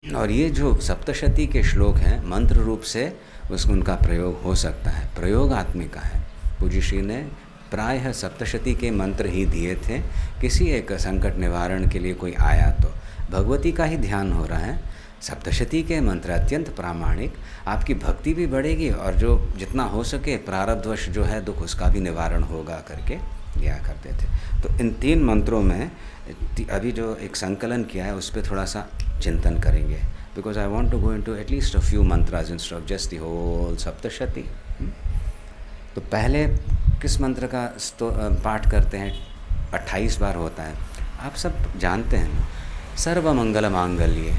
और ये जो सप्तशती के श्लोक हैं मंत्र रूप से उसको उनका प्रयोग हो सकता है, प्रयोगात्मिका है। पूज्य श्री ने प्रायः सप्तशती के मंत्र ही दिए थे, किसी एक संकट निवारण के लिए कोई आया तो भगवती का ही ध्यान हो रहा है। सप्तशती के मंत्र अत्यंत प्रामाणिक, आपकी भक्ति भी बढ़ेगी और जो जितना हो सके प्रारब्धवश जो है दुख उसका भी निवारण होगा करके दिया करते थे। तो इन 3 मंत्रों में अभी जो एक संकलन किया है उस पर थोड़ा सा चिंतन करेंगे, because I want to go into at least a few mantras instead of just the whole Saptashati. तो पहले किस मंत्र का पाठ करते हैं? 28 बार होता है, आप सब जानते हैं। सर्वमंगल मांगल्ये,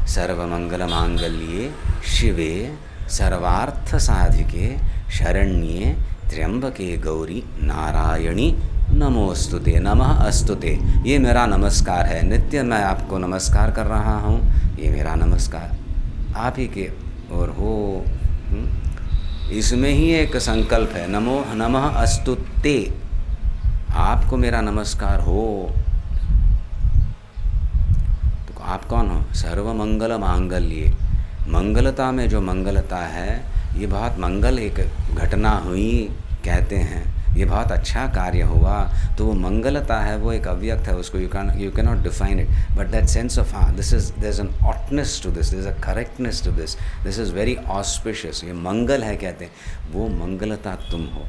सर्वमंगल मांगल्ये शिवे सर्वार्थ साधिके शरण्ये त्र्यंबके गौरी नारायणी नमोस्तुते, नमः अस्तुते। ये मेरा नमस्कार है, नित्य मैं आपको नमस्कार कर रहा हूँ, ये मेरा नमस्कार आप ही के और हो। इसमें ही एक संकल्प है, नमो नमः अस्तुते, आपको मेरा नमस्कार हो। तो आप कौन हो? सर्वमंगल मांगल्ये, मंगलता में जो मंगलता है, ये बहुत मंगल एक घटना हुई कहते हैं, ये बहुत अच्छा कार्य हुआ, तो वो मंगलता है, वो एक अव्यक्त है, उसको you can not define it, but that sense of this is there is an oughtness to this, there is a correctness to this is very auspicious, ये मंगल है कहते हैं, वो मंगलता तुम हो।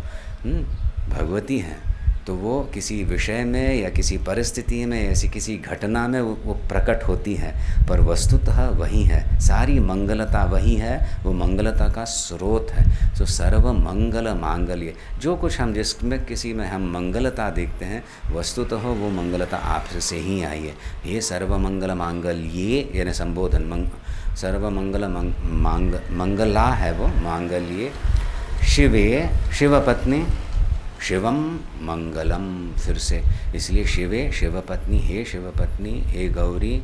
भगवती हैं तो वो किसी विषय में या किसी परिस्थिति में ऐसी किसी घटना में वो प्रकट होती है, पर वस्तुतः वही है, सारी मंगलता वही है, वो मंगलता का स्रोत है। तो सर्व मंगल मांगल्य, जो कुछ हम जिसमें किसी में हम मंगलता देखते हैं, वस्तुतः वो मंगलता आपसे ही आई है। ये सर्व मंगल मांगल्ये यानी संबोधन, सर्व मंगल मंगला है वो मांगल्ये शिवे, शिवपत्नी, शिवम मंगलम, फिर से इसलिए शिवे शिवपत्नी, हे शिवपत्नी, हे गौरी,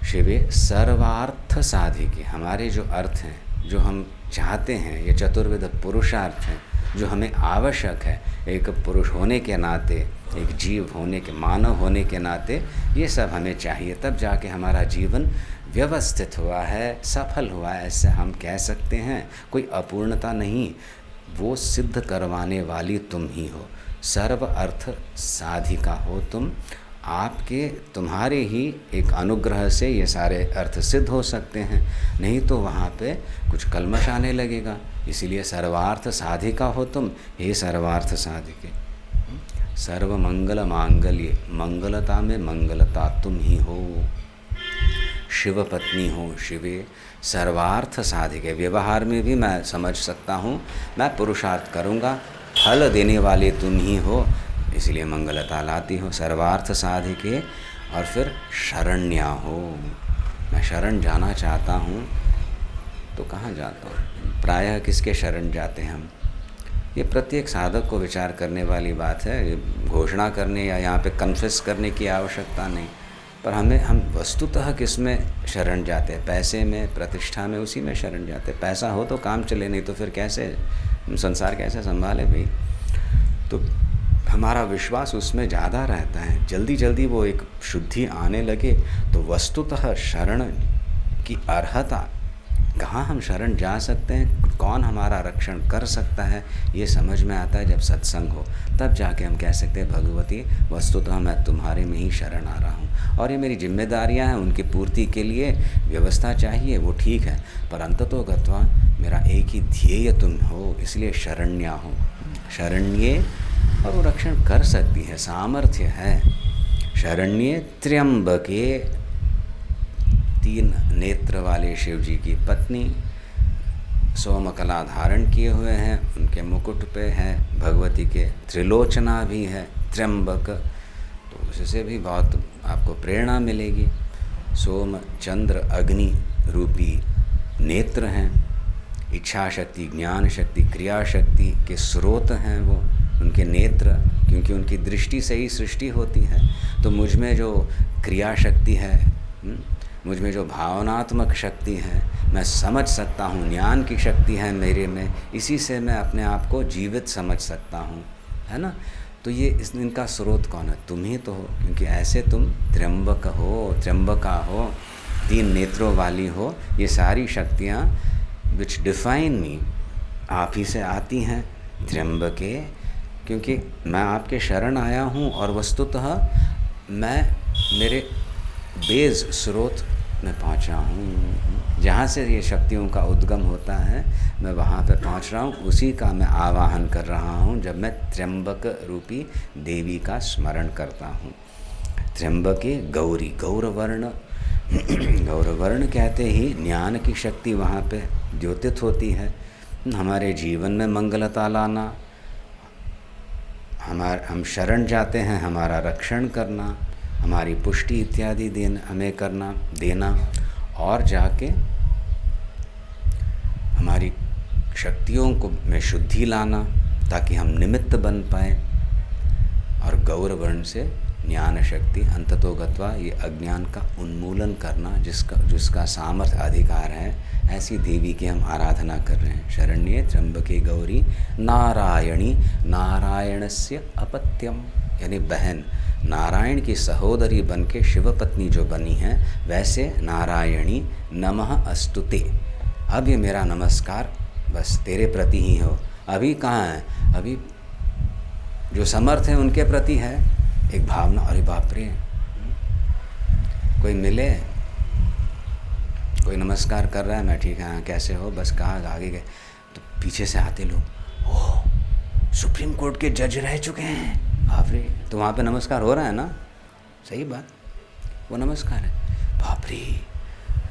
शिवे सर्वार्थ साधिके, हमारे जो अर्थ हैं, जो हम चाहते हैं, ये चतुर्विध पुरुषार्थ हैं जो हमें आवश्यक है एक पुरुष होने के नाते, एक जीव होने के, मानव होने के नाते, ये सब हमें चाहिए, तब जाके हमारा जीवन व्यवस्थित हुआ है, सफल हुआ है, ऐसे हम कह सकते हैं। कोई अपूर्णता नहीं, वो सिद्ध करवाने वाली तुम ही हो, सर्व अर्थ साधिका हो तुम। आपके तुम्हारे ही एक अनुग्रह से ये सारे अर्थ सिद्ध हो सकते हैं, नहीं तो वहाँ पे कुछ कल्मश आने लगेगा। इसीलिए सर्वार्थ साधिका हो तुम, हे सर्वार्थ साधिके, सर्व मंगल मांगल्ये, मंगलता में मंगलता तुम ही हो, शिव पत्नी हो, शिवे सर्वार्थ साधिके। व्यवहार में भी मैं समझ सकता हूँ, मैं पुरुषार्थ करूँगा, फल देने वाले तुम ही हो, इसलिए मंगलता लाती हो, सर्वार्थ साधिके। और फिर शरण्या हो, मैं शरण जाना चाहता हूँ, तो कहाँ जाता हूँ? प्रायः किसके शरण जाते हैं हम? ये प्रत्येक साधक को विचार करने वाली बात है, ये घोषणा करने या यहाँ पे कन्फेस करने की आवश्यकता नहीं, पर हम वस्तुतः किस में शरण जाते हैं? पैसे में, प्रतिष्ठा में, उसी में शरण जाते हैं। पैसा हो तो काम चले, नहीं तो फिर कैसे संसार कैसे संभाले भाई? तो हमारा विश्वास उसमें ज़्यादा रहता है, जल्दी जल्दी वो एक शुद्धि आने लगे तो वस्तुतः शरण की अर्हता, कहाँ हम शरण जा सकते हैं, कौन हमारा रक्षण कर सकता है, ये समझ में आता है जब सत्संग हो, तब जाके हम कह सकते हैं भगवती वस्तुतः मैं तुम्हारे में ही शरण आ रहा हूँ, और ये मेरी जिम्मेदारियाँ हैं, उनकी पूर्ति के लिए व्यवस्था चाहिए, वो ठीक है, पर अंततो गत्वा मेरा एक ही ध्येय तुम हो, इसलिए शरण्या हो, शरण्ये, और वो रक्षण कर सकती है, सामर्थ्य है। शरण्ये त्र्यंबके, 3 नेत्र वाले शिव जी की पत्नी, सोमकला धारण किए हुए हैं, उनके मुकुट पे है भगवती के त्रिलोचना भी है, त्र्यंबक, तो उससे भी बहुत आपको प्रेरणा मिलेगी। सोम, चंद्र, अग्नि रूपी नेत्र हैं, इच्छा शक्ति, ज्ञान शक्ति, क्रिया शक्ति के स्रोत हैं वो उनके नेत्र, क्योंकि उनकी दृष्टि से ही सृष्टि होती है। तो मुझ में जो क्रिया शक्ति है, मुझ में जो भावनात्मक शक्ति है, मैं समझ सकता हूँ, ज्ञान की शक्ति है मेरे में, इसी से मैं अपने आप को जीवित समझ सकता हूँ, है ना। तो ये इनका स्रोत कौन है? तुम ही तो हो, क्योंकि ऐसे तुम त्र्यंबक हो, त्र्यंबका हो। 3 नेत्रों वाली हो, ये सारी शक्तियाँ विच डिफाइन मी आप ही से आती हैं त्र्यंबके, क्योंकि मैं आपके शरण आया हूँ और वस्तुतः मैं मेरे बेज स्रोत में पहुँचा हूँ, जहाँ से ये शक्तियों का उद्गम होता है मैं वहाँ पे पहुँच रहा हूँ। उसी का मैं आवाहन कर रहा हूँ जब मैं त्र्यंबक रूपी देवी का स्मरण करता हूँ। त्र्यंबके गौरी, गौरवर्ण गौरवर्ण कहते ही ज्ञान की शक्ति वहाँ पे द्योतित होती है। हमारे जीवन में मंगलता लाना, हम शरण जाते हैं, हमारा रक्षण करना, हमारी पुष्टि इत्यादि हमें देना और जाके हमारी शक्तियों को में शुद्धि लाना ताकि हम निमित्त बन पाए। और गौरवर्ण से ज्ञान शक्ति अंततोगत्वा ये अज्ञान का उन्मूलन करना, जिसका सामर्थ्य अधिकार है, ऐसी देवी की हम आराधना कर रहे हैं। शरण्ये त्र्यंबके गौरी नारायणी, नारायणस्य अपत्यम, यानी बहन, नारायण की सहोदरी बन के शिवपत्नी जो बनी है, वैसे नारायणी नमः अस्तुते। अब ये मेरा नमस्कार बस तेरे प्रति ही हो। अभी कहाँ है, अभी जो समर्थ है उनके प्रति है एक भावना, अरे बाप रे, कोई मिले, कोई नमस्कार कर रहा है, मैं ठीक है, हाँ कैसे हो, बस कहा आगे गए, तो पीछे से आते लोग, ओह सुप्रीम कोर्ट के जज रह चुके हैं, बाप रे, तो वहाँ पे नमस्कार हो रहा है ना, सही बात, वो नमस्कार है। बाप रे,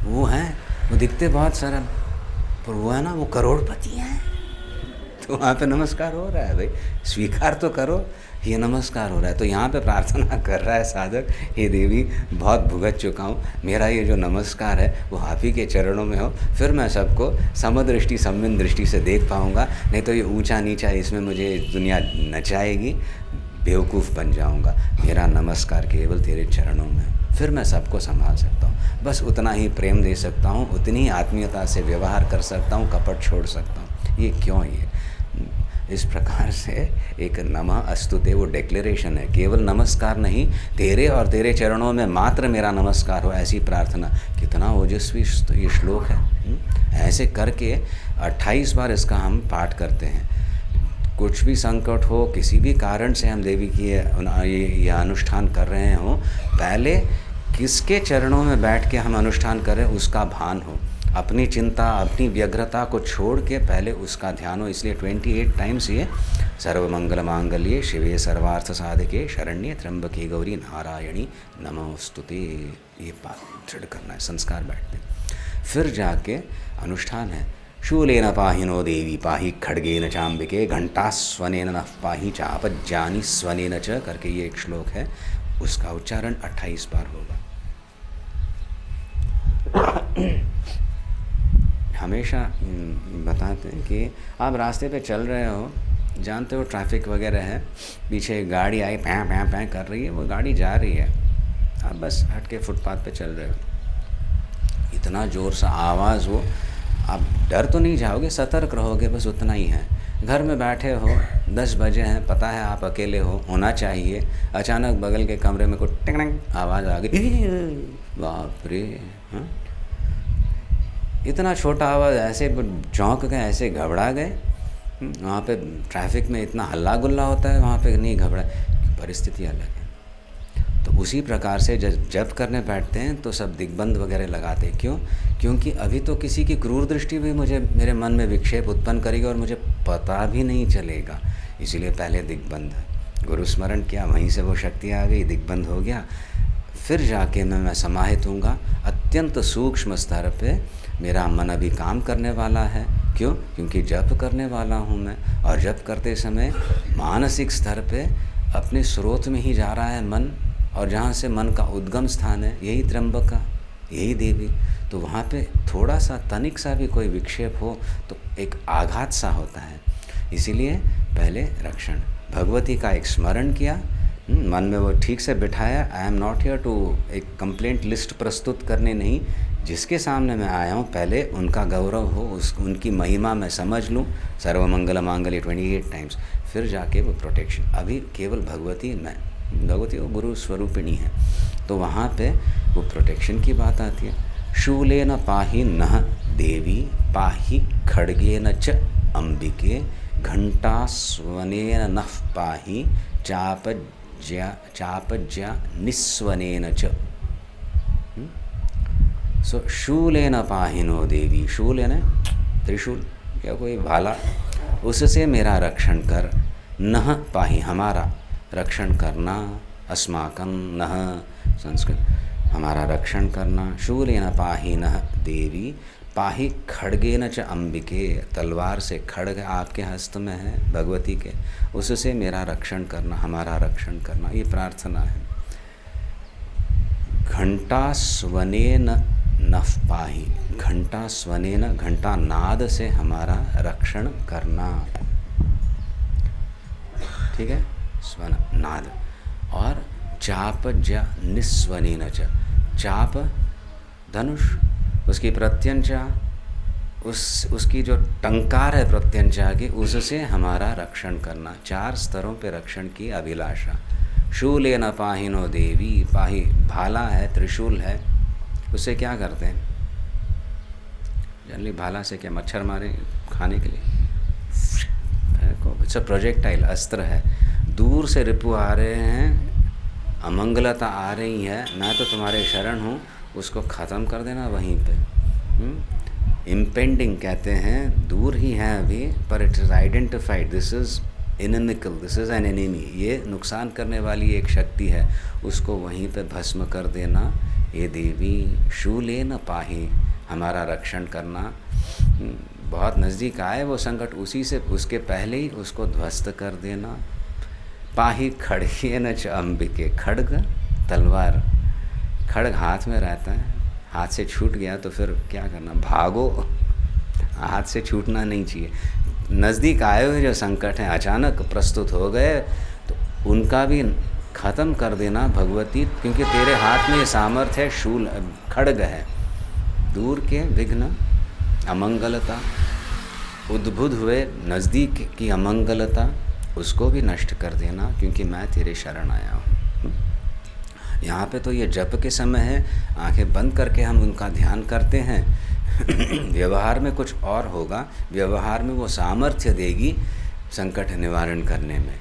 वो हैं, वो दिखते बहुत सरल, पर वो है ना, वो करोड़पति हैं, तो वहाँ पे नमस्कार हो रहा है। भाई स्वीकार तो करो, ये नमस्कार हो रहा है। तो यहाँ पे प्रार्थना कर रहा है साधक, हे देवी बहुत भुगत चुका हूँ, मेरा ये जो नमस्कार है वो आप ही के चरणों में हो, फिर मैं सबको समदृष्टि संविन दृष्टि से देख पाऊँगा, नहीं तो ये ऊंचा नीचा इसमें मुझे दुनिया नचाएगी, बेवकूफ़ बन जाऊँगा। मेरा नमस्कार केवल तेरे चरणों में, फिर मैं सबको संभाल सकता हूँ, बस उतना ही प्रेम दे सकता हूँ, उतनी ही आत्मीयता से व्यवहार कर सकता हूँ, कपट छोड़ सकता हूँ। ये क्यों, ये इस प्रकार से एक नमः अस्तुते वो डिक्लेरेशन है, केवल नमस्कार नहीं, तेरे और तेरे चरणों में मात्र मेरा नमस्कार हो, ऐसी प्रार्थना। कितना ओजस्वी ये श्लोक है। ऐसे करके 28 बार इसका हम पाठ करते हैं। कुछ भी संकट हो, किसी भी कारण से हम देवी की ये अनुष्ठान कर रहे हों, पहले किसके चरणों में बैठ के हम अनुष्ठान कर रहे हैं उसका भान हो, अपनी चिंता अपनी व्यग्रता को छोड़ के पहले उसका ध्यान हो। इसलिए 28 टाइम्स ये सर्वमंगल मांगल्ये शिवे सर्वार्थ साधके शरण्ये त्र्यंबके गौरी नारायणी नमोस्तुते, ये बात दृढ़ करना है, संस्कार बैठते हैं। फिर जाके अनुष्ठान है, शूलेन पाहिनो देवी पाहि खड्गेन चाम्बिके घंटास्वनेन नः पाहि चापज्जानि स्वनेन च करके ये एक श्लोक है, उसका उच्चारण 28 बार होगा। हमेशा बताते हैं कि आप रास्ते पे चल रहे हो, जानते हो ट्रैफिक वगैरह है, पीछे एक गाड़ी आई पैं पैं पैं कर रही है, वो गाड़ी जा रही है, आप बस हट के फुटपाथ पे चल रहे हो, इतना ज़ोर सा आवाज़ हो, आप डर तो नहीं जाओगे, सतर्क रहोगे, बस उतना ही है। घर में बैठे हो, 10 बजे हैं, पता है आप अकेले होना चाहिए, अचानक बगल के कमरे में कोई टिंग टिंग आवाज़ आ गई, बाप रे, हाँ, इतना छोटा आवाज़, ऐसे चौंक गए, ऐसे घबरा गए। वहाँ पे ट्रैफिक में इतना हल्ला गुल्ला होता है, वहाँ पे नहीं घबरा, परिस्थिति अलग है। तो उसी प्रकार से जब करने बैठते हैं तो सब दिग्बंध वगैरह लगाते हैं। क्यों? क्योंकि अभी तो किसी की क्रूर दृष्टि भी मेरे मन में विक्षेप उत्पन्न करेगी और मुझे पता भी नहीं चलेगा, इसीलिए पहले दिग्बंध। गुरु स्मरण किया, वहीं से वो शक्ति आ गई, दिग्बंध हो गया, फिर जाके मैं समाहित हूँगा। अत्यंत सूक्ष्म स्तर पे मेरा मन अभी काम करने वाला है। क्यों? क्योंकि जप करने वाला हूँ मैं, और जप करते समय मानसिक स्तर पे अपने स्रोत में ही जा रहा है मन, और जहाँ से मन का उद्गम स्थान है यही त्र्यंबका, यही देवी। तो वहाँ पे थोड़ा सा तनिक सा भी कोई विक्षेप हो तो एक आघात सा होता है। इसीलिए पहले रक्षण, भगवती का एक स्मरण किया, मन में वो ठीक से बिठाया। I am not here to एक कंप्लेंट लिस्ट प्रस्तुत करने, नहीं, जिसके सामने मैं आया हूँ पहले उनका गौरव हो, उनकी महिमा मैं समझ लूँ। सर्वमंगल मांगल्ये 28 टाइम्स, फिर जाके वो प्रोटेक्शन। अभी केवल भगवती वो गुरु स्वरूपिणी है, तो वहाँ पे वो प्रोटेक्शन की बात आती है। शूलेन पाहि नः देवी पाहि खड्गेन च अंबिके घंटास्वनेन नः पाहि चापज्या निस्वनेन च। सो शूलेन पाहिनो देवी, शूल यानी त्रिशूल या कोई भाला, उससे मेरा रक्षण कर। नः पाहि हमारा रक्षण करना, अस्माकं नः संस्कृत हमारा रक्षण करना। शूलेन पाहि नः देवी पाहि खड्गेन च अंबिके, तलवार से खड्ग आपके हस्त में है भगवती के, उससे मेरा रक्षण करना, हमारा रक्षण करना, ये प्रार्थना है। घंटा स्वनेन नः पाहि, घंटा स्वनेन घंटा नाद से हमारा रक्षण करना, ठीक है, स्वन नाद। और चाप ज निस्वनेन च, चाप धनुष, उसकी प्रत्यंचा, उसकी जो टंकार है प्रत्यंचा की, उससे हमारा रक्षण करना। 4 स्तरों पे रक्षण की अभिलाषा। शूलेन पाहिनो देवी, पाहि भाला है, त्रिशूल है, उससे क्या करते हैं जनरली? भाला से क्या मच्छर मारे खाने के लिए? इट्स अ प्रोजेक्टाइल, अस्त्र है। दूर से रिपु आ रहे हैं, अमंगलता आ रही है, मैं तो तुम्हारे शरण हूँ, उसको ख़त्म कर देना वहीं पे। इम्पेंडिंग कहते हैं, दूर ही है अभी, पर it is identified, this is inimical, this is an enemy, ये नुकसान करने वाली एक शक्ति है, उसको वहीं पे भस्म कर देना। ये देवी शूलेन पाहि, हमारा रक्षण करना। बहुत नज़दीक आए वो संकट, उसी से उसके पहले ही उसको ध्वस्त कर देना। पाहि खड्गेन च अंबिके, खड्ग तलवार, खड्ग हाथ में रहता है, हाथ से छूट गया तो फिर क्या करना? भागो, हाथ से छूटना नहीं चाहिए। नज़दीक आए हुए जो संकट हैं अचानक प्रस्तुत हो गए तो उनका भी ख़त्म कर देना भगवती, क्योंकि तेरे हाथ में ये सामर्थ्य है, शूल खड्ग है। दूर के विघ्न, अमंगलता, उद्भुत हुए नज़दीक की अमंगलता, उसको भी नष्ट कर देना, क्योंकि मैं तेरे शरण आया हूँ। यहाँ पे तो ये जप के समय है, आंखें बंद करके हम उनका ध्यान करते हैं। व्यवहार में कुछ और होगा, व्यवहार में वो सामर्थ्य देगी संकट निवारण करने में।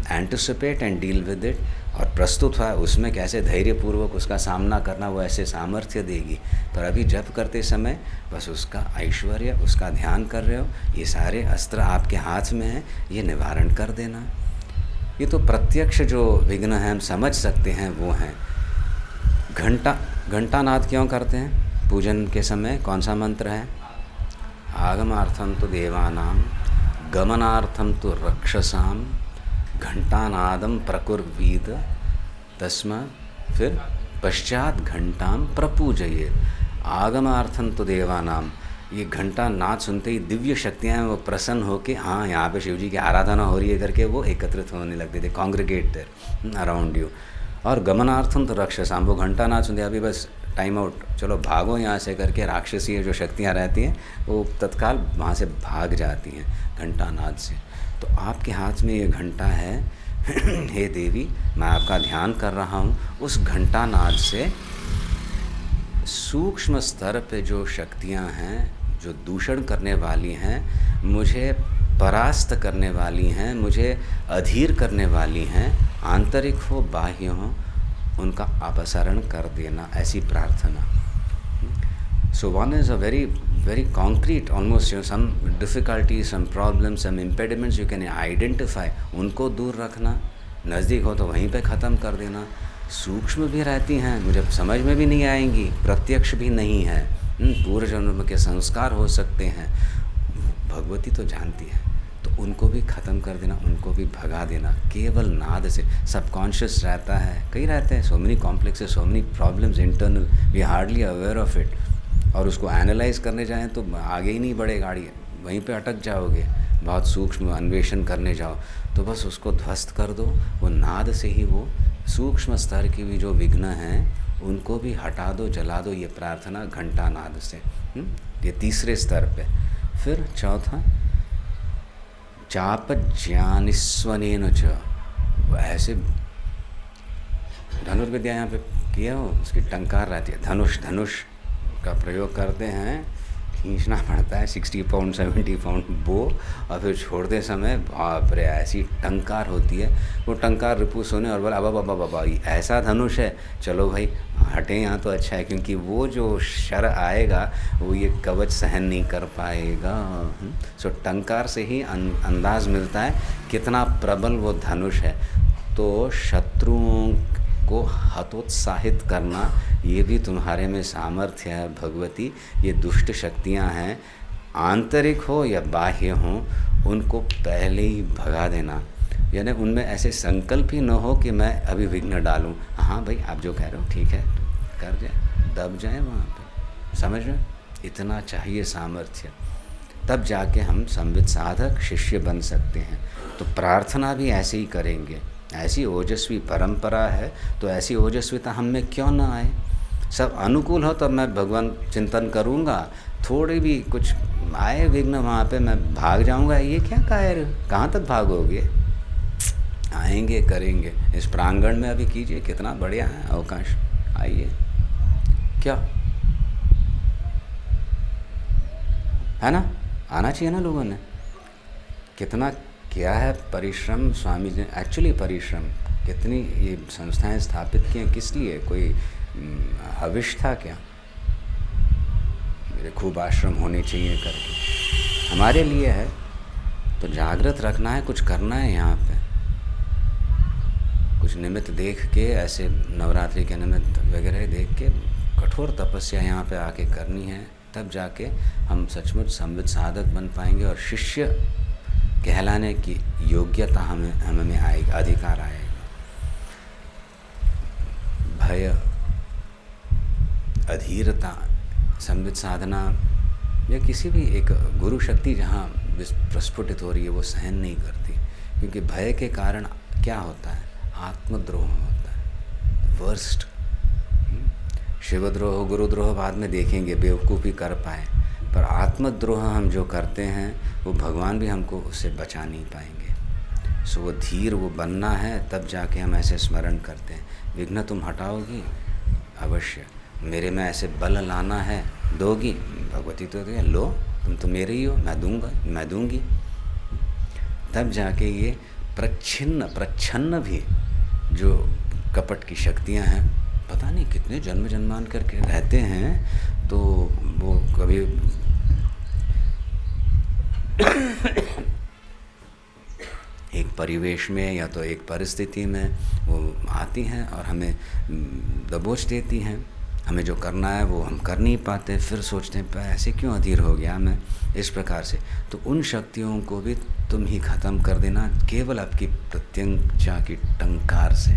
Anticipate and deal with it, और प्रस्तुत हुआ उसमें कैसे धैर्यपूर्वक उसका सामना करना, वो ऐसे सामर्थ्य देगी। पर अभी जप करते समय बस उसका ऐश्वर्य, उसका ध्यान कर रहे हो, ये सारे अस्त्र आपके हाथ में हैं, ये निवारण कर देना। ये तो प्रत्यक्ष जो विघ्न है हम समझ सकते हैं वो हैं। घंटानाद क्यों करते हैं पूजन के समय? कौन सा मंत्र है? आगमार्थम तो देवानाम, गमनार्थम तो रक्षसाम, घंटानादम प्रकुर्वीत तस्मा, फिर पश्चात घंटाम प्रपूजये। आगमार्थम तो देवानाम, ये घंटा नाद सुनते ही दिव्य शक्तियाँ वो प्रसन्न होके, हाँ यहाँ पे शिव जी की आराधना हो रही है करके वो एकत्रित होने लगते थे, कॉन्ग्रीगेट देयर अराउंड यू। और गमनार्थम तो रक्षसाम, वो घंटा नाद सुनते अभी बस टाइम आउट, चलो भागो यहाँ से करके, राक्षसीय जो शक्तियाँ रहती हैं वो तत्काल वहाँ से भाग जाती हैं घंटा नाद से। तो आपके हाथ में ये घंटा है, हे देवी मैं आपका ध्यान कर रहा हूँ, उस घंटा नाद से सूक्ष्म स्तर पे जो शक्तियाँ हैं, जो दूषण करने वाली हैं, मुझे परास्त करने वाली हैं, मुझे अधीर करने वाली हैं, आंतरिक हो बाह्य हो, उनका अपसारण कर देना, ऐसी प्रार्थना। So one is a very concrete, almost some difficulties, some problems, some impediments you can identify, उनको दूर रखना, नज़दीक हो तो वहीं पे ख़त्म कर देना। सूक्ष्म भी रहती हैं, मुझे समझ में भी नहीं आएंगी, प्रत्यक्ष भी नहीं है, पूर्व जन्म के संस्कार हो सकते हैं, भगवती तो जानती है, तो उनको भी ख़त्म कर देना, उनको भी भगा देना केवल नाद से। सबकॉन्शियस रहता है, कई रहते हैं, so many complexes, so many problems internal, we are hardly aware of it, और उसको एनालाइज करने जाएं तो आगे ही नहीं बढ़े गाड़ी, वहीं पे अटक जाओगे। बहुत सूक्ष्म अन्वेषण करने जाओ तो बस उसको ध्वस्त कर दो, वो नाद से ही वो सूक्ष्म स्तर की भी जो विघ्न हैं उनको भी हटा दो, जला दो, ये प्रार्थना घंटा नाद से। ये तीसरे स्तर पे। फिर चौथा, चाप ज्ञानिस्वनेन च, वो ऐसे धनुर्विद्या यहाँ पे किया हो, उसकी टंकार रहती है, धनुष का प्रयोग करते हैं, खींचना पड़ता है 60 पाउंड 70 पाउंड बो, और फिर छोड़ते समय बाप रे ऐसी टंकार होती है। वो टंकार रिपू सुने और बोला बाबा बाबा बाबा ऐसा धनुष है, चलो भाई हटें यहाँ तो अच्छा है, क्योंकि वो जो शर आएगा वो ये कवच सहन नहीं कर पाएगा। सो टंकार से ही अंदाज़ मिलता है कितना प्रबल वो धनुष है। तो शत्रुओं को हतोत्साहित करना ये भी तुम्हारे में सामर्थ्य है भगवती। ये दुष्ट शक्तियाँ हैं, आंतरिक हो या बाह्य हो, उनको पहले ही भगा देना। यानी उनमें ऐसे संकल्प ही न हो कि मैं अभी विघ्न डालूं। हाँ भाई आप जो कह रहे हो ठीक है, कर जाए, दब जाए वहाँ पे, समझ रहे? इतना चाहिए सामर्थ्य, तब जाके हम संवित साधक शिष्य बन सकते हैं। तो प्रार्थना भी ऐसे ही करेंगे। ऐसी ओजस्वी परंपरा है तो ऐसी ओजस्विता हम में क्यों ना आए। सब अनुकूल हो तब मैं भगवान चिंतन करूँगा, थोड़ी भी कुछ आए विघ्न वहाँ पे मैं भाग जाऊँगा, ये क्या कहाँ तक भागोगे। आएंगे करेंगे, इस प्रांगण में अभी कीजिए, कितना बढ़िया है अवकाश, आइए, क्या है ना, आना चाहिए ना लोगों ने। कितना क्या है परिश्रम स्वामी जी ने, एक्चुअली परिश्रम कितनी ये संस्थाएं स्थापित की हैं, किस लिए, कोई हविष था क्या, मेरे खूब आश्रम होने चाहिए करके, हमारे लिए है। तो जागृत रखना है, कुछ करना है यहाँ पे, कुछ निमित्त देख के, ऐसे नवरात्रि के निमित्त वगैरह देख के कठोर तपस्या यहाँ पे आके करनी है, तब जाके हम सचमुच संवित साधक बन पाएंगे और शिष्य कहलाने की योग्यता हमें आएगी, अधिकार आएगा। भय, अधीरता, संवित साधना या किसी भी एक गुरु शक्ति जहाँ प्रस्फुटित हो रही है वो सहन नहीं करती, क्योंकि भय के कारण क्या होता है, आत्मद्रोह होता है, वर्स्ट। शिवद्रोह गुरुद्रोह बाद में देखेंगे, बेवकूफ़ी कर पाए, पर आत्मद्रोह हम जो करते हैं वो भगवान भी हमको उससे बचा नहीं पाएंगे। सो वो धीर वो बनना है, तब जाके हम ऐसे स्मरण करते हैं। विघ्न तुम हटाओगी अवश्य, मेरे में ऐसे बल लाना है, दोगी भगवती तो दे, लो तुम तो मेरे ही हो, मैं दूंगी। तब जाके ये प्रच्छन्न भी जो कपट की शक्तियां हैं, पता नहीं कितने जन्म जन्मांतर के रहते हैं, तो वो कभी एक परिवेश में या तो एक परिस्थिति में वो आती हैं और हमें दबोच देती हैं। हमें जो करना है वो हम कर नहीं पाते, फिर सोचते हैं ऐसे क्यों अधीर हो गया मैं, इस प्रकार से। तो उन शक्तियों को भी तुम ही ख़त्म कर देना, केवल आपकी प्रत्यंचा की टंकार से।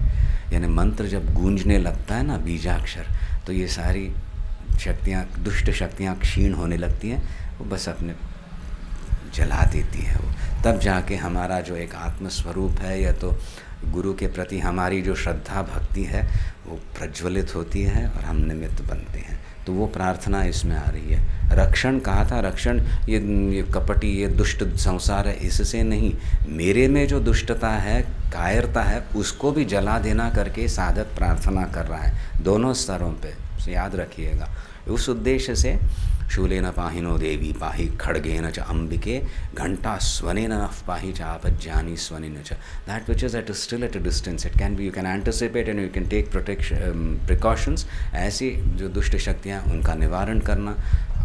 यानी मंत्र जब गूंजने लगता है ना, बीजाक्षर, तो ये सारी शक्तियाँ, दुष्ट शक्तियाँ क्षीण होने लगती हैं, वो बस अपने जला देती है वो। तब जाके हमारा जो एक आत्मस्वरूप है या तो गुरु के प्रति हमारी जो श्रद्धा भक्ति है वो प्रज्वलित होती है और हम निमित्त बनते हैं। तो वो प्रार्थना इसमें आ रही है। रक्षण कहा था, रक्षण ये कपटी, ये दुष्ट संसार है, इससे नहीं, मेरे में जो दुष्टता है, कायरता है, उसको भी जला देना करके साधक प्रार्थना कर रहा है, दोनों स्तरों पे, याद रखिएगा। उस उद्देश्य से शूलेन पाहिनो देवी पाहि खड्गेन च अंबिके घंटा स्वनेन नः पाहि च आपज्जानि स्वनेन च। That which is still at a distance, it can be, you can anticipate and you can take precautions. ऐसी जो दुष्ट शक्तियाँ, उनका निवारण करना।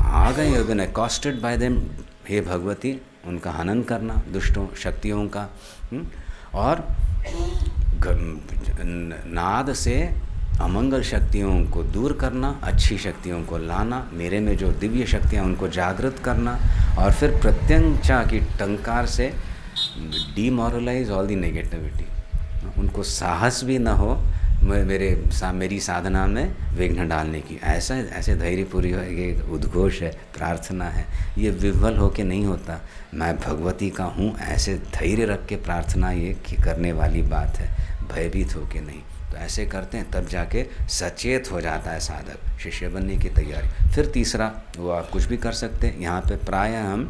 आ गए, you been accosted by them, हे भगवती उनका हनन करना, दुष्टों शक्तियों का। और नाद से अमंगल शक्तियों को दूर करना, अच्छी शक्तियों को लाना, मेरे में जो दिव्य शक्तियाँ उनको जागृत करना, और फिर प्रत्यंचा की टंकार से डीमोरलाइज ऑल दी नेगेटिविटी। उनको साहस भी ना हो मेरी साधना में विघ्न डालने की। ऐसे धैर्यपूरी ये उद्घोष है, प्रार्थना है, ये विह्वल होके नहीं होता। मैं भगवती का हूँ, ऐसे धैर्य रख के प्रार्थना ये करने वाली बात है, भयभीत होके नहीं। तो ऐसे करते हैं, तब जाके सचेत हो जाता है साधक, शिष्य बनने की तैयारी। फिर तीसरा, वो आप कुछ भी कर सकते हैं। यहाँ पे प्रायः हम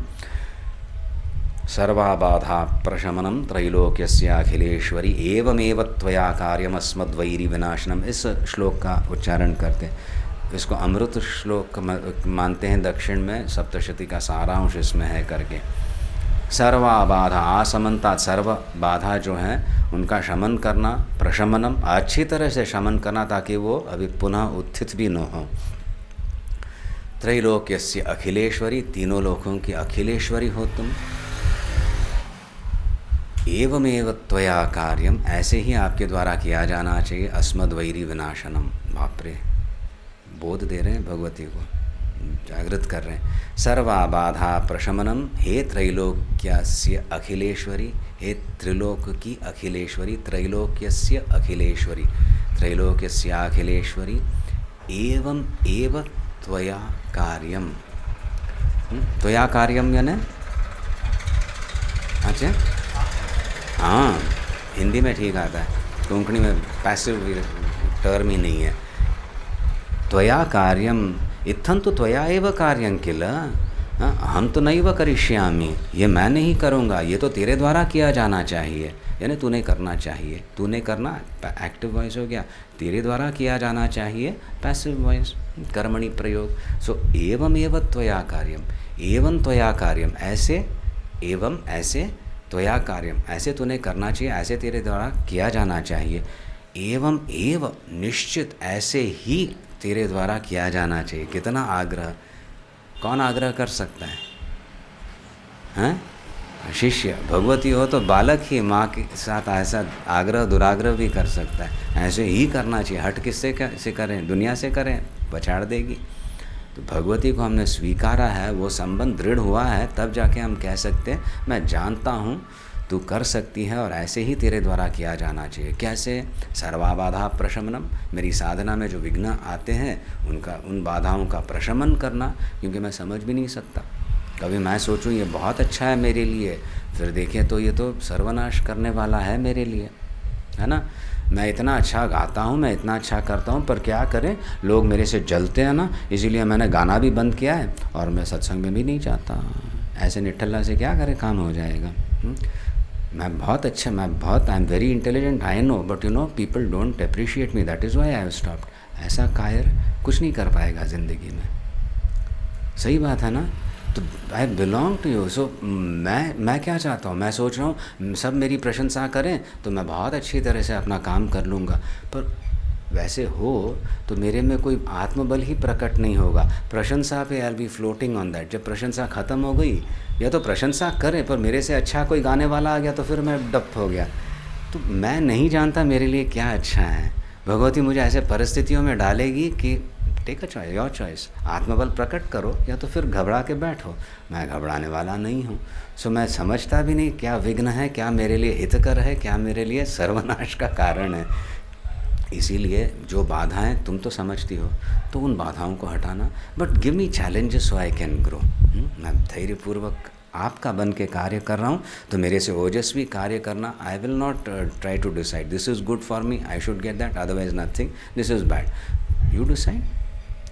सर्वाबाधा प्रशमनम त्रैलोक्यस्याखिलेश्वरी एवमेव त्वया कार्यमस्मद्वैरी विनाशनम, इस श्लोक का उच्चारण करते हैं। इसको अमृत श्लोक मानते हैं दक्षिण में, सप्तशती का सारांश इसमें है करके। सर्वा बाधा, असमनता, सर्व बाधा जो हैं उनका शमन करना, प्रशमनम, अच्छी तरह से शमन करना ताकि वो अभी पुनः उत्थित भी न हो। त्रैलोक्यस्य अखिलेश्वरी, तीनों लोकों की अखिलेश्वरी हो तुम। एवमेव त्वया कार्यम, ऐसे ही आपके द्वारा किया जाना चाहिए। अस्मद्वैरी विनाशनम, बाप रे, बोध दे रहे हैं भगवती को, जागृत कर रहे हैं। सर्वा बाधा प्रशमनम, हे त्रैलोक्यस्य अखिलेश्वरी, हे त्रिलोक की अखिलेश्वरी, त्रैलोक्यस्य अखिलेश्वरी, त्रैलोक्यस्य अखिलेश्वरी। एवं एव त्वया कार्यम, त्वया कार्यम यानी, अच्छा हाँ, हिंदी में ठीक आता है, कोंकणी में पैसिव टर्म ही नहीं है। त्वया कार्यम, इत्थं तो त्वया एव कार्यं किल, हम तो नैव करिष्यामि, ये मैं नहीं करूँगा, ये तो तेरे द्वारा किया जाना चाहिए, यानी तूने करना चाहिए। तूने करना एक्टिव वॉइस हो गया, तेरे द्वारा किया जाना चाहिए पैसिव वॉइस, कर्मणि प्रयोग। सो एवं एव त्वया कार्यम, एवं त्वया कार्यम, ऐसे, एवं ऐसे, त्वया कार्यम, ऐसे तूने करना चाहिए, ऐसे तेरे द्वारा किया जाना चाहिए। एवं एव, निश्चित ऐसे ही तेरे द्वारा किया जाना चाहिए। कितना आग्रह, कौन आग्रह कर सकता है? हैं? शिष्य। भगवती हो तो बालक ही माँ के साथ ऐसा आग्रह दुराग्रह भी कर सकता है। ऐसे ही करना चाहिए। हट किससे से करें? दुनिया से करें, पछाड़ देगी। तो भगवती को हमने स्वीकारा है, वो संबंध दृढ़ हुआ है, तब जाके हम कह सकते हैं मैं जानता हूँ तू कर सकती है और ऐसे ही तेरे द्वारा किया जाना चाहिए। कैसे? सर्वाबाधा प्रशमनम, मेरी साधना में जो विघ्न आते हैं उनका, उन बाधाओं का प्रशमन करना, क्योंकि मैं समझ भी नहीं सकता। कभी मैं सोचूं ये बहुत अच्छा है मेरे लिए, फिर देखें तो ये तो सर्वनाश करने वाला है मेरे लिए, है ना। मैं इतना अच्छा गाता हूँ, मैं इतना अच्छा करता हूँ, पर क्या करें, लोग मेरे से जलते हैं ना, इसीलिए मैंने गाना भी बंद किया है और मैं सत्संग में भी नहीं जाता। ऐसे निठल्ला से क्या करें, काम हो जाएगा। मैं बहुत अच्छा, मैं बहुत, I am very intelligent, I know, but you know people don't appreciate me, that is why I have stopped. ऐसा कायर कुछ नहीं कर पाएगा ज़िंदगी में। सही बात है ना। तो आई बिलोंग टू यू। सो मैं क्या चाहता हूँ, मैं सोच रहा हूँ सब मेरी प्रशंसा करें तो मैं बहुत अच्छी तरह से अपना काम कर लूँगा, पर वैसे हो तो मेरे में कोई आत्मबल ही प्रकट नहीं होगा। प्रशंसा पे I will be floating on that. जब प्रशंसा ख़त्म हो गई, या तो प्रशंसा करें पर मेरे से अच्छा कोई गाने वाला आ गया तो फिर मैं डप हो गया। तो मैं नहीं जानता मेरे लिए क्या अच्छा है। भगवती मुझे ऐसे परिस्थितियों में डालेगी कि take a choice, your choice, आत्मबल प्रकट करो या तो फिर घबरा के बैठो। मैं घबराने वाला नहीं हूँ। सो मैं समझता भी नहीं क्या विघ्न है, क्या मेरे लिए हितकर है, क्या मेरे लिए सर्वनाश का कारण है। इसीलिए जो बाधाएं तुम तो समझती हो, तो उन बाधाओं को हटाना, but give me challenges so I can grow. मैं धैर्यपूर्वक आपका बन के कार्य कर रहा हूँ, तो मेरे से ओजस्वी कार्य करना। I will not try to decide this is good for me, I should get that, otherwise nothing, this is bad, you decide.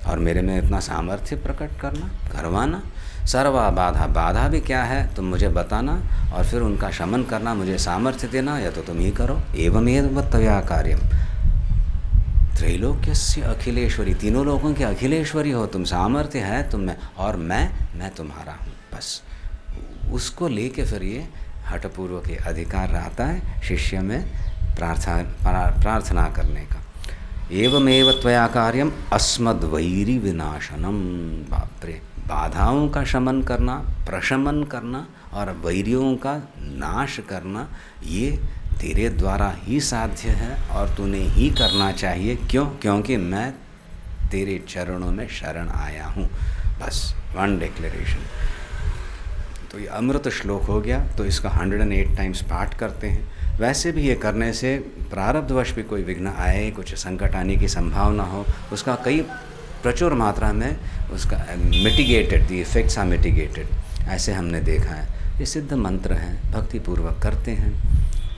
और मेरे में इतना सामर्थ्य प्रकट करना, करवाना। सर्वा बाधा, बाधा भी क्या है तुम मुझे बताना, और फिर उनका शमन करना, मुझे सामर्थ्य देना, या तो तुम ही करो। एवमेव त्वया कार्यम, त्रैलोक्यस्य अखिलेश्वरी, तीनों लोगों की अखिलेश्वरी हो तुम, सामर्थ्य है तुम में, और मैं तुम्हारा हूँ। बस उसको लेके फिर ये हठपूर्वक के अधिकार आता है शिष्य में प्रार्थना करने का। एवमेव त्वया कार्यम अस्मद्वैरी विनाशनम। बाप रे, बाधाओं का शमन करना, प्रशमन करना और वैरियों का नाश करना, ये तेरे द्वारा ही साध्य है और तूने ही करना चाहिए। क्यों? क्योंकि मैं तेरे चरणों में शरण आया हूँ। बस वन डिक्लेरेशन। तो ये अमृत श्लोक हो गया, तो इसका 108 टाइम्स पाठ करते हैं। वैसे भी ये करने से प्रारब्धवश भी कोई विघ्न आए, कुछ संकट आने की संभावना हो, उसका कई प्रचुर मात्रा में उसका mitigated, the effects are mitigated, ऐसे हमने देखा है। ये सिद्ध मंत्र हैं, भक्तिपूर्वक करते हैं।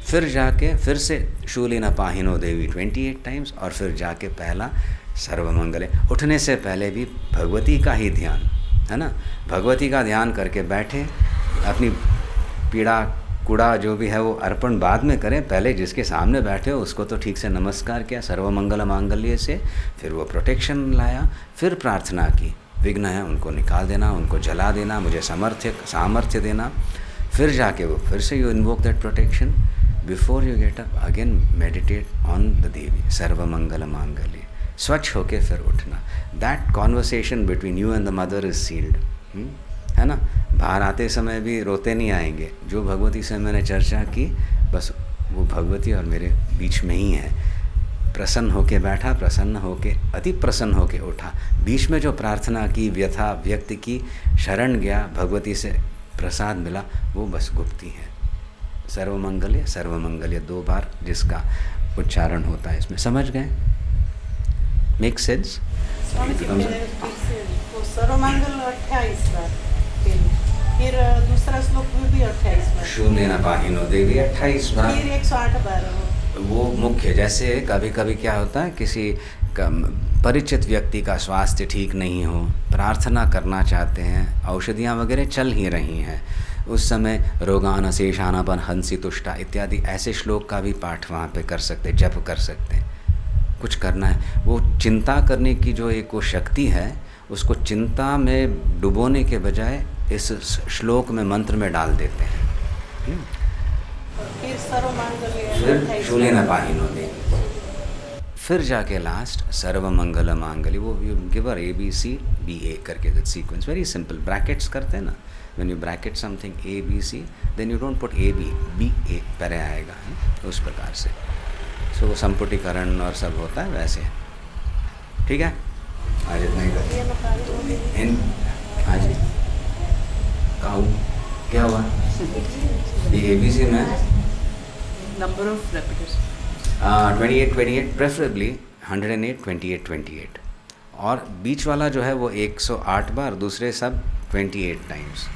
फिर जाके फिर से शूलिन पाहिनो देवी 28 टाइम्स, और फिर जाके पहला सर्वमंगले। उठने से पहले भी भगवती का ही ध्यान, है ना, भगवती का ध्यान करके बैठे, अपनी पीड़ा कूड़ा जो भी है वो अर्पण बाद में करें, पहले जिसके सामने बैठे हो उसको तो ठीक से नमस्कार किया सर्वमंगल मांगल्य से, फिर वो प्रोटेक्शन लाया, फिर प्रार्थना की, विघ्न है उनको निकाल देना, उनको जला देना, मुझे सामर्थ्य देना, फिर जाके वो फिर से you invoke that protection before you get up again, meditate on the Devi Sarvamangal Mangalya, स्वच्छ होके फिर उठना। That conversation between you and the mother is sealed, है ना। बाहर आते समय भी रोते नहीं आएंगे, जो भगवती से मैंने चर्चा की बस वो भगवती और मेरे बीच में ही है। प्रसन्न होके बैठा, प्रसन्न होके अति प्रसन्न होके उठा, बीच में जो प्रार्थना की, व्यथा व्यक्त की, शरण गया, भगवती से प्रसाद मिला, वो बस गुप्ती है। सर्वमंगल्य सर्वमंगल्य 2 बार जिसका उच्चारण होता है इसमें, समझ गए? Make sense? सर्वमंगल 28 बार, फिर दूसरा श्लोक में भी 28 बार, शून्य न पाहिनो देवी 28 बार, फिर 108 बार। वो मुख्य, जैसे कभी कभी क्या होता है, किसी परिचित व्यक्ति का स्वास्थ्य ठीक नहीं हो, प्रार्थना करना चाहते हैं, औषधियाँ वगैरह चल ही रही हैं, उस समय रोगान शेषानापन हंसी तुष्टा इत्यादि ऐसे श्लोक का भी पाठ वहाँ पे कर सकते, जप कर सकते हैं। कुछ करना है, वो चिंता करने की जो एक वो शक्ति है, उसको चिंता में डुबोने के बजाय इस श्लोक में, मंत्र में डाल देते हैं। फिर सर्वमंगल्य, फिर शून्य न पाहिनो देवी, फिर जाके लास्ट सर्वमंगल मांगल्य, वो यू गिव अ ABCDA करके that sequence, very simple, brackets करते हैं ना, when you bracket something ABC then you don't put AB, BA पहले आएगा, है उस प्रकार से। सो वो संपुटीकरण और सब होता है वैसे, ठीक है। आज इतना ही आज काऊ क्या हुआ, ये ABC में नंबर ऑफ रेपिटेशन 28 प्रेफरेबली 108 28 और बीच वाला जो है वो 108 बार, दूसरे सब 28 टाइम्स।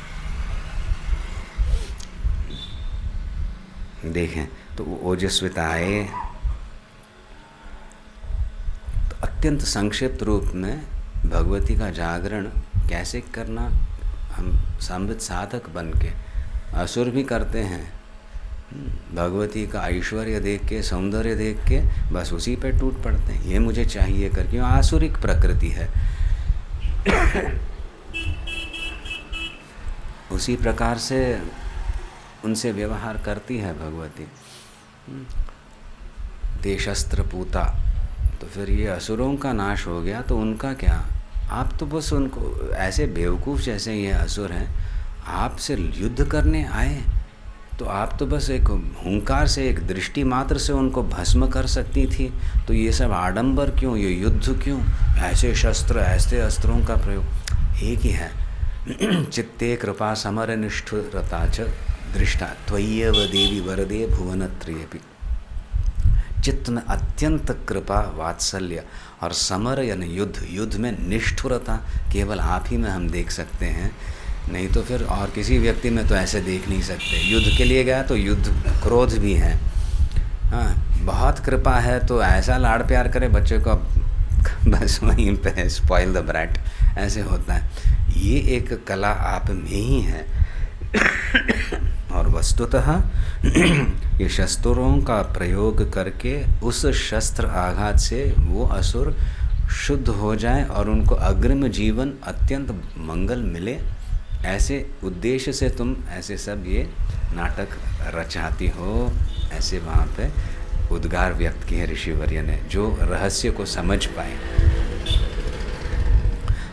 देखें तो वो ओजस्विताए, तो अत्यंत संक्षिप्त रूप में भगवती का जागरण कैसे करना, हम संबित साधक बन के, असुर भी करते हैं, भगवती का ऐश्वर्य देख के, सौंदर्य देख के बस उसी पे टूट पड़ते हैं, ये मुझे चाहिए करके, आसुरिक प्रकृति है। उसी प्रकार से उनसे व्यवहार करती है भगवती। देशस्त्र पूता, तो फिर ये असुरों का नाश हो गया तो उनका क्या, आप तो बस उनको ऐसे बेवकूफ़ जैसे ये असुर हैं, आपसे युद्ध करने आए तो आप तो बस एक हुंकार से, एक दृष्टि मात्र से उनको भस्म कर सकती थी, तो ये सब आडंबर क्यों, ये युद्ध क्यों, ऐसे शस्त्र, ऐसे अस्त्रों का प्रयोग। एक ही है, चित्ते कृपा समर निष्ठुरता च दृष्टा त्वय्येव देवी वरदे भुवनत्रयेपि। चित्त में अत्यंत कृपा, वात्सल्य और समर यानी युद्ध, युद्ध में निष्ठुरता केवल आप ही में हम देख सकते हैं, नहीं तो फिर और किसी व्यक्ति में तो ऐसे देख नहीं सकते। युद्ध के लिए गया तो युद्ध, क्रोध भी है, हाँ, बहुत कृपा है तो ऐसा लाड़ प्यार करे बच्चे को, बस वहीं पे स्पॉइल द ब्रैट, ऐसे होता है। ये एक कला आप में ही है। और वस्तुतः ये शस्त्रों का प्रयोग करके उस शस्त्र आघात से वो असुर शुद्ध हो जाए और उनको अग्रिम जीवन अत्यंत मंगल मिले, ऐसे उद्देश्य से तुम ऐसे सब ये नाटक रचाती हो। ऐसे वहाँ पे उद्गार व्यक्त किए ऋषिवर्य ने, जो रहस्य को समझ पाए।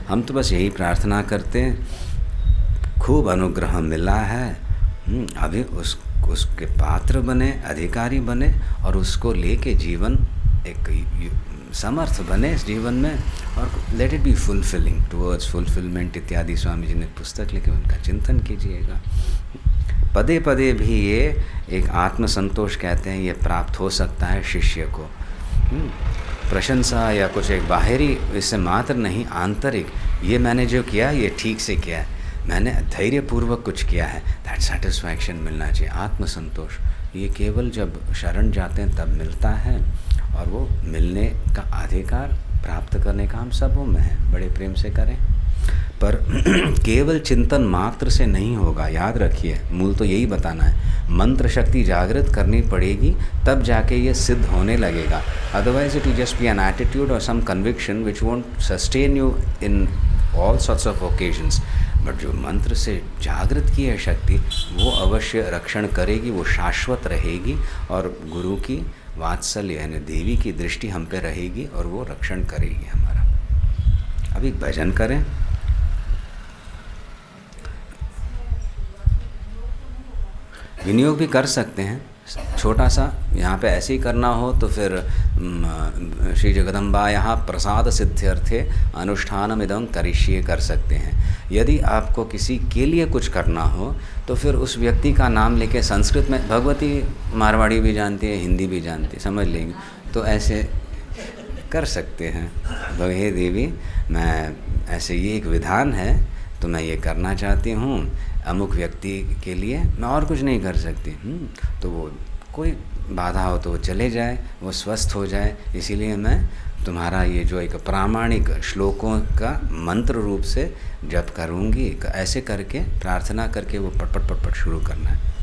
हम तो बस यही प्रार्थना करते हैं, खूब अनुग्रह मिला है, अभी उसके पात्र बने, अधिकारी बने और उसको लेके जीवन एक समर्थ बने इस जीवन में, और let it be fulfilling towards fulfilment इत्यादि स्वामी जी ने पुस्तक लिखी, उनका चिंतन कीजिएगा। पदे पदे भी ये एक आत्मसंतोष कहते हैं, ये प्राप्त हो सकता है शिष्य को। प्रशंसा या कुछ एक बाहरी इससे मात्र नहीं, आंतरिक, ये मैंने जो किया ये ठीक से किया है, मैंने धैर्यपूर्वक कुछ किया है, दैट सेटिस्फैक्शन मिलना चाहिए, आत्मसंतोष। ये केवल जब शरण जाते हैं तब मिलता है, और वो मिलने का अधिकार प्राप्त करने का हम सबों में है। बड़े प्रेम से करें। पर केवल चिंतन मात्र से नहीं होगा, याद रखिए, मूल तो यही बताना है। मंत्र शक्ति जागृत करनी पड़ेगी, तब जाके ये सिद्ध होने लगेगा। Otherwise it will just be an attitude और some conviction which won't sustain you in all sorts of occasions. But जो मंत्र से जागृत की है शक्ति, वो अवश्य रक्षण करेगी, वो शाश्वत रहेगी, और गुरु की वात्सल्य यानी देवी की दृष्टि हम पे रहेगी और वो रक्षण करेगी हमारा। अभी भजन करें। विनियोग भी कर सकते हैं छोटा सा, यहाँ पे ऐसे ही करना हो तो फिर श्री जगदम्बायाः प्रसाद सिद्ध्यर्थे अनुष्ठानम इदं करिष्ये कर सकते हैं। यदि आपको किसी के लिए कुछ करना हो तो फिर उस व्यक्ति का नाम लेके, संस्कृत में भगवती मारवाड़ी भी जानती है, हिंदी भी जानती है, समझ लेंगे, तो ऐसे कर सकते हैं। हे देवी, मैं ऐसे, ये एक विधान है तो मैं ये करना चाहती हूँ अमुक व्यक्ति के लिए, मैं और कुछ नहीं कर सकती। तो वो कोई बाधा हो तो वो चले जाए, वो स्वस्थ हो जाए, इसीलिए मैं तुम्हारा ये जो एक प्रामाणिक श्लोकों का मंत्र रूप से जप करूँगी। ऐसे करके प्रार्थना करके वो पट पट पट पट शुरू करना है।